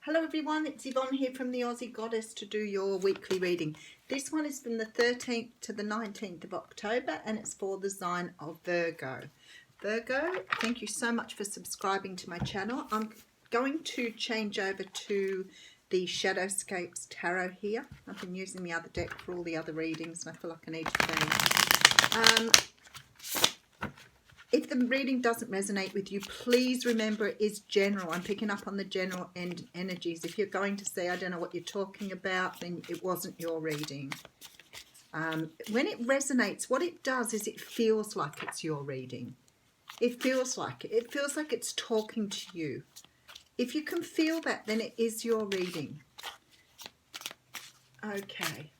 Hello everyone, it's Yvonne here from the Aussie Goddess to do your weekly reading. This one is from the 13th to the 19th of October and it's for the sign of Virgo. Virgo, thank you so much for subscribing to my channel. I'm going to change over to the Shadowscapes Tarot here. I've been using the other deck for all the other readings and I feel like I need to change. If the reading doesn't resonate with you, please remember it is general. I'm picking up on the general energies. If you're going to say, I don't know what you're talking about, then it wasn't your reading. When it resonates, what it does is it feels like it's your reading. It feels like it. It feels like it's talking to you. If you can feel that, then it is your reading. Okay.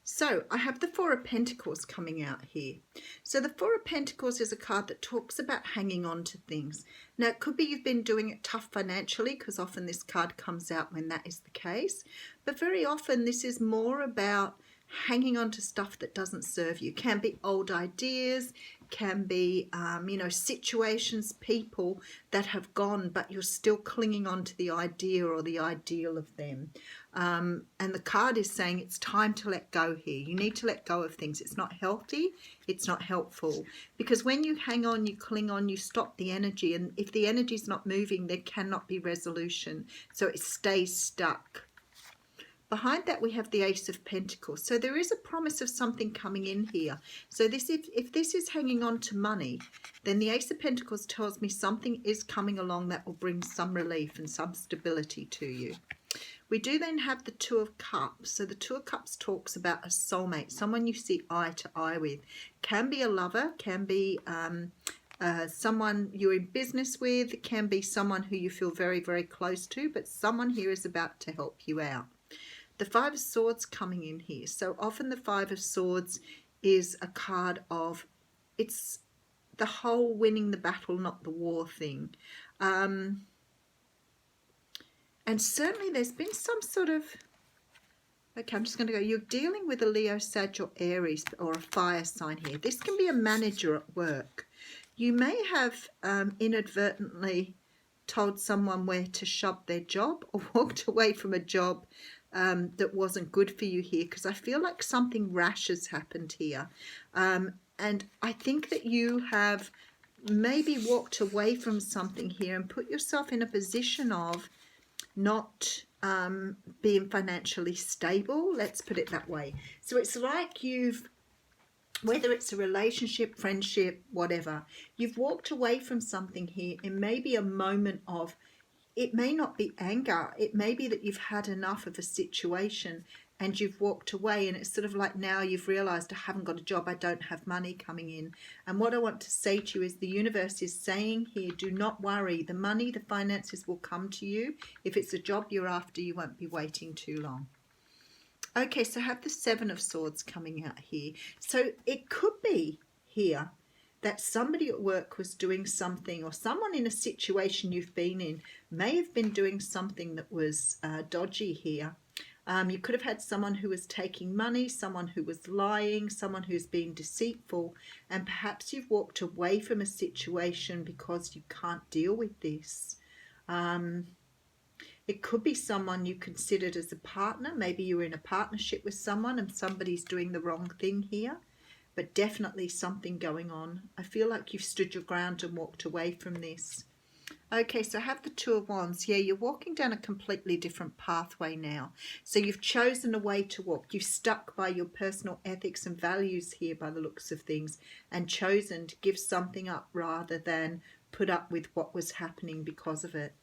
So I have the Four of Pentacles coming out here. So the Four of Pentacles is a card that talks about hanging on to things. Now it could be you've been doing it tough financially, because often this card comes out when that is the case. But very often this is more about hanging on to stuff that doesn't serve you. Can be old ideas, can be situations, people that have gone, but you're still clinging on to the idea or the ideal of them. And the card is saying it's time to let go here. You need to let go of things. It's not healthy, it's not helpful, because when you hang on, you cling on, you stop the energy, and if the energy is not moving, there cannot be resolution, so it stays stuck. Behind that we have the Ace of Pentacles. So there is a promise of something coming in here. So this, if this is hanging on to money, then the Ace of Pentacles tells me something is coming along that will bring some relief and some stability to you. We do then have the Two of Cups. So the Two of Cups talks about a soulmate, someone you see eye to eye with. Can be a lover, can be someone you're in business with, can be someone who you feel very, very close to, but someone here is about to help you out. The Five of Swords coming in here. So often the Five of Swords is a card of, it's the whole winning the battle, not the war thing. And certainly there's been some sort of, okay, I'm just going to go, you're dealing with a Leo, Sag or Aries or a fire sign here. This can be a manager at work. You may have inadvertently told someone where to shove their job or walked away from a job that wasn't good for you here, because I feel like something rash has happened here. And I think that you have maybe walked away from something here and put yourself in a position of not being financially stable, let's put it that way. So it's like you've, whether it's a relationship, friendship, whatever, you've walked away from something here in maybe a moment of, it may not be anger, it may be that you've had enough of a situation and you've walked away, and it's sort of like now you've realized, I haven't got a job, I don't have money coming in. And what I want to say to you is the universe is saying here, do not worry, the money, the finances will come to you. If it's a job you're after, you won't be waiting too long. Okay, so I have the Seven of Swords coming out here. So it could be here that somebody at work was doing something, or someone in a situation you've been in may have been doing something that was dodgy here. You could have had someone who was taking money, someone who was lying, someone who's being deceitful, and perhaps you've walked away from a situation because you can't deal with this. It could be someone you considered as a partner. Maybe you're in a partnership with someone and somebody's doing the wrong thing here. But definitely something going on. I feel like you've stood your ground and walked away from this. Okay, so I have the Two of Wands. Yeah, you're walking down a completely different pathway now. So you've chosen a way to walk. You've stuck by your personal ethics and values here by the looks of things, and chosen to give something up rather than put up with what was happening because of it.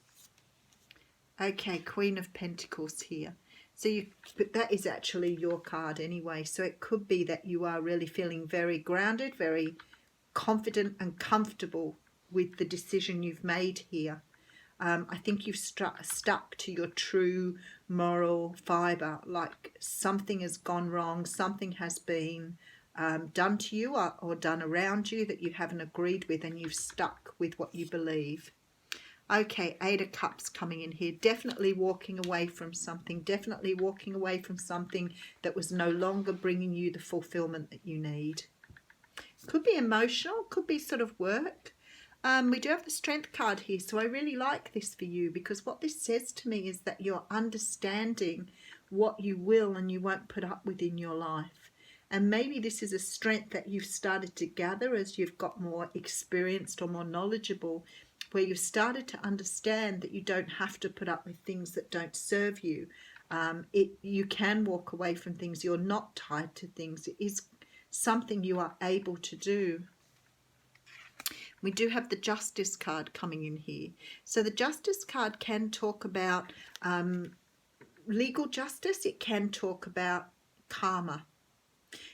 Okay, Queen of Pentacles here. So but that is actually your card anyway. So it could be that you are really feeling very grounded, very confident and comfortable with the decision you've made here. I think you've stuck to your true moral fibre, like something has gone wrong, something has been done to you or done around you that you haven't agreed with, and you've stuck with what you believe. Okay, Eight of Cups coming in here. Definitely walking away from something. Definitely walking away from something that was no longer bringing you the fulfillment that you need. Could be emotional. Could be sort of work. We do have the Strength card here, so I really like this for you, because what this says to me is that you're understanding what you will and you won't put up with in your life. And maybe this is a strength that you've started to gather as you've got more experienced or more knowledgeable, where you've started to understand that you don't have to put up with things that don't serve you. You can walk away from things. You're not tied to things. It is something you are able to do. We do have the Justice card coming in here. So the Justice card can talk about legal justice. It can talk about karma.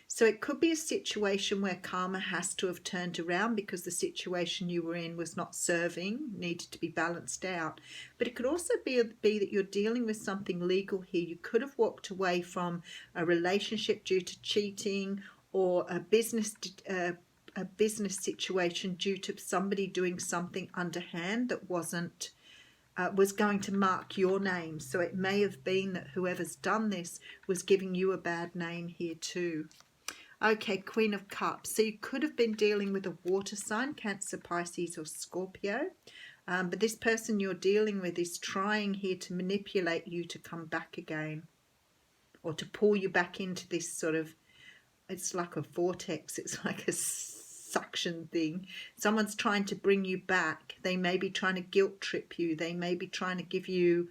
So it could be a situation where karma has to have turned around because the situation you were in was not serving, needed to be balanced out. But it could also be that you're dealing with something legal here. You could have walked away from a relationship due to cheating, or a business situation due to somebody doing something underhand that was going to mark your name. So it may have been that whoever's done this was giving you a bad name here too. Okay, Queen of Cups. So you could have been dealing with a water sign, Cancer, Pisces or Scorpio. But this person you're dealing with is trying here to manipulate you to come back again, or to pull you back into this sort of, it's like a vortex, it's like a suction thing. Someone's trying to bring you back. They may be trying to guilt trip you. They may be trying to give you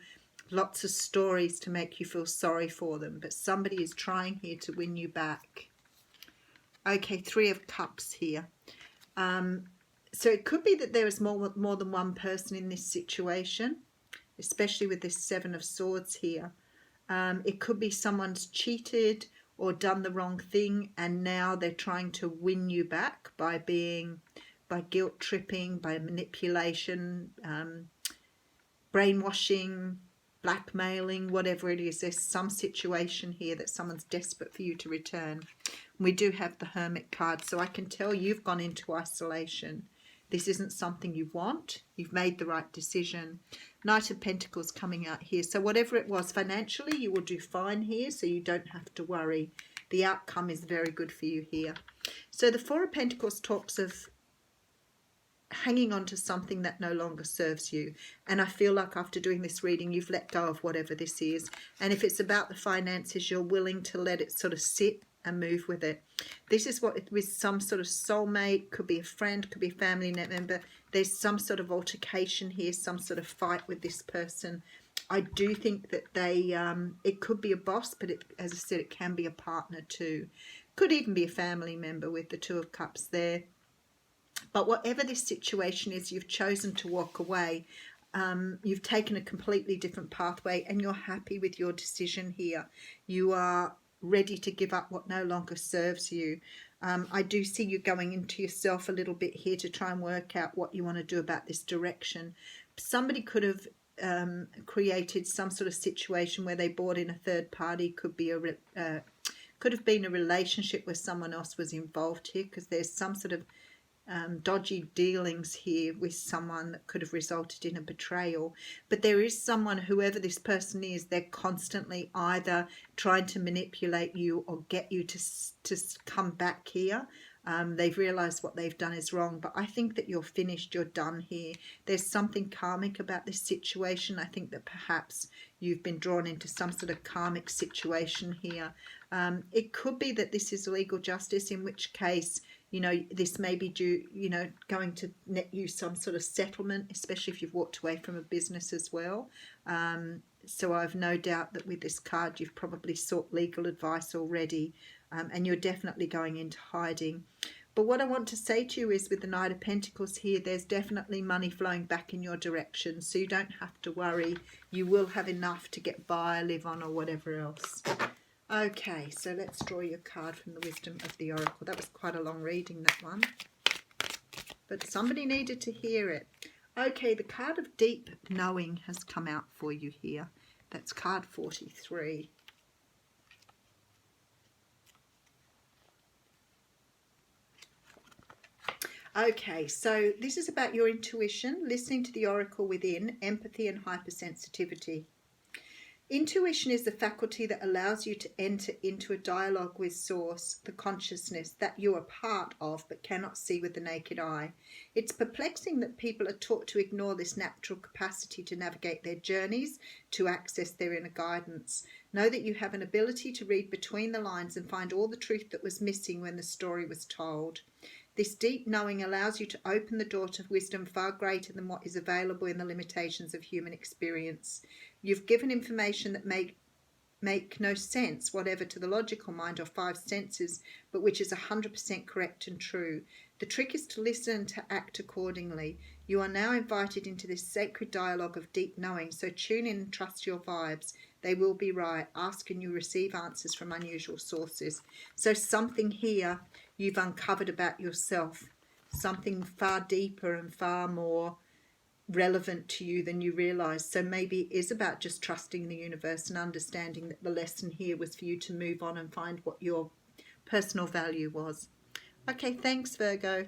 lots of stories to make you feel sorry for them. But somebody is trying here to win you back. Okay, Three of Cups here. So it could be that there is more than one person in this situation, especially with this Seven of Swords here. It could be someone's cheated or done the wrong thing, and now they're trying to win you back by guilt tripping, by manipulation, brainwashing, blackmailing, whatever it is. There's some situation here that someone's desperate for you to return. We do have the Hermit card, so I can tell you've gone into isolation. This isn't something you want. You've made the right decision. Knight of Pentacles coming out here. So whatever it was financially, you will do fine here, so you don't have to worry. The outcome is very good for you here. So the Four of Pentacles talks of hanging on to something that no longer serves you. And I feel like after doing this reading, you've let go of whatever this is. And if it's about the finances, you're willing to let it sort of sit and move with it. This is what, with some sort of soulmate, could be a friend, could be a family member. There's some sort of altercation here, some sort of fight with this person. I do think that they, it could be a boss, but as I said, it can be a partner too. Could even be a family member with the Two of Cups there. But whatever this situation is, you've chosen to walk away. You've taken a completely different pathway, and you're happy with your decision here. You are ready to give up what no longer serves you. I do see you going into yourself a little bit here to try and work out what you want to do about this direction. Somebody could have created some sort of situation where they brought in a third party. Could have been a relationship where someone else was involved here, because there's some sort of dodgy dealings here with someone that could have resulted in a betrayal. But there is someone, whoever this person is, they're constantly either trying to manipulate you or get you to come back here. They've realized what they've done is wrong, but I think that you're finished, you're done here. There's something karmic about this situation. I think that perhaps you've been drawn into some sort of karmic situation here. It could be that this is legal justice, in which case, you know, this may be due, you know, going to net you some sort of settlement, especially if you've walked away from a business as well. So I've no doubt that with this card, you've probably sought legal advice already, and you're definitely going into hiding. But what I want to say to you is, with the Knight of Pentacles here, there's definitely money flowing back in your direction, so you don't have to worry. You will have enough to get by, live on, or whatever else. Okay, so let's draw your card from the Wisdom of the Oracle. That was quite a long reading, that one. But somebody needed to hear it. Okay, the card of Deep Knowing has come out for you here. That's card 43. Okay, so this is about your intuition, listening to the oracle within, empathy and hypersensitivity. Intuition is the faculty that allows you to enter into a dialogue with Source, the consciousness that you are part of but cannot see with the naked eye. It's perplexing that people are taught to ignore this natural capacity to navigate their journeys, to access their inner guidance. Know that you have an ability to read between the lines and find all the truth that was missing when the story was told. This deep knowing allows you to open the door to wisdom far greater than what is available in the limitations of human experience. You've given information that make no sense whatever to the logical mind or five senses, but which is 100% correct and true. The trick is to listen and to act accordingly. You are now invited into this sacred dialogue of deep knowing, so tune in and trust your vibes. They will be right. Ask and you receive answers from unusual sources. So something here you've uncovered about yourself, something far deeper and far more relevant to you than you realize. So maybe it is about just trusting the universe and understanding that the lesson here was for you to move on and find what your personal value was. Okay, thanks, Virgo.